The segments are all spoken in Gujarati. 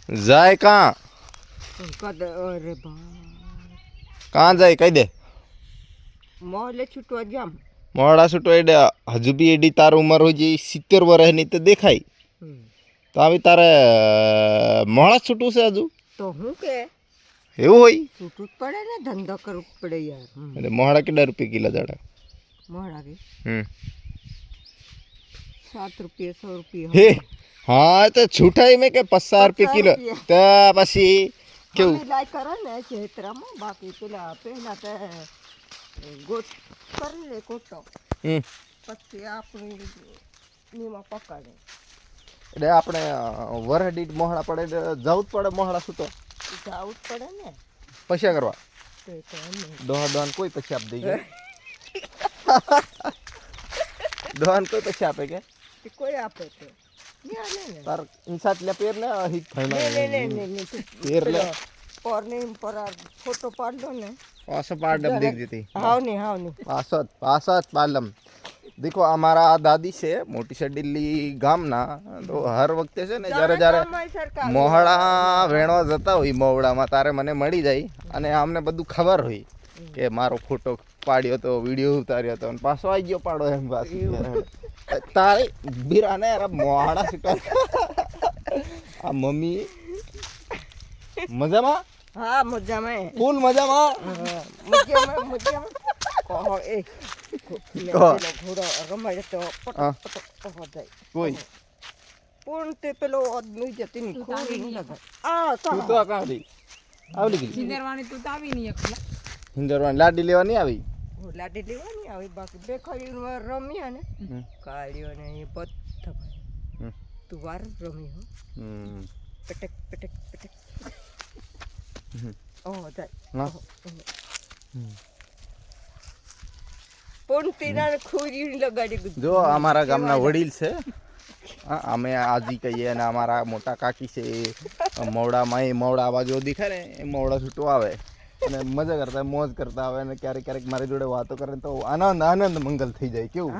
જાય કાં અરે બા કાં જાય કહી દે મોલે છૂટવા જામ મોડા છૂટો એડે હજુ બી એડી તાર ઉંમર હોય જે 70 વર્ષની તો દેખાય તો આવી તારે મોડા છૂટું છે હજુ તો હું કે એવું હોય છૂટવું જ પડે ને ધંધો કરવું જ પડે યાર એટલે મોડા કેટલા રૂપિયા કિલો દાડા મોડા કે 7 રૂપિયા 100 રૂપિયા હે હા તો છૂટાઈ મેં કે 50 રૂપિયા કિલો તો પછી કેવું લાય કરે ને ખેતરામાં બાકી પેલા પહેલા તે ગોટ કરી લે કોટો પછી આપણે નીમાં પકાડે એટલે આપણે વરહડી મોહડા પડે એટલે જવું જ પડે મોહડા છૂટો જાવું જ પડે ને પૈસા કરવા તો એમ ડોહા કોઈ પૈસા આપી દઈ ડોહાન કોઈ પૈસા આપે કે કોઈ આપે તો તાર ઇન્સાટ લે પેર ને હિત પેર લે પરને પર ફોટો પાડ દો ને पासो पाडम देख देती हाव नहीं पासत पालम देखो हमारा दादी से मोटी से दिल्ली गाम ना तो हर वक्त से ने जरे जरे मोहड़ा वेणवा जता हुई मोवड़ा में तारे मने मળી જાય અને આમને બધું ખબર હોય કે મારો ફોટો પાડ્યો તો વિડિયો ઉતાર્યો તો અને પાછો આવી ગયો પાડો એમ પાછો તારે બીરાને યાર મોહડા સિટા આ મમ્મી મજામાં हाँ मजाમાં ફૂલ મજામાં મજામાં કહો એ ઘોડો રમાડે તો પટ જાય કોઈ પણ તે પેલો આદમી જતી ની ખોરી ન લાગે આ તું તો કાંડી આવલી ગઈ સિંદરવાણી તું તો આવી નહીં એકલા હિન્દરવાન લાડી લેવા નહીં આવી લાડી લેવાની આવી બાકી બે ખરી રમ્યા ને કાળ્યો ને એ બધા તું વાર રમી હો પટક પટક પટક જાય પણ તેના ખોરી લગાડી જો અમારા ગામના વડીલ છે અમે આજી કહીએ અને અમારા મોટા કાકી છે મોવડામાં એ મોવડા અવાજો દેખાય ને એ મોવડા છૂટો આવે અને મજા કરતા મોજ કરતા આવે અને ક્યારેક ક્યારેક મારી જોડે વાતો કરે તો આનંદ આનંદ મંગલ થઈ જાય કેવું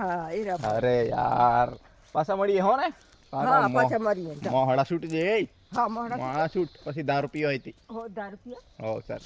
અરે યાર પાછા મળીએ હો ને પાછા મળીએ મોહડા છૂટી જાય હા મોહડા છૂટ પછી દારૂ પીવા હતી દારૂ પીવા હો સર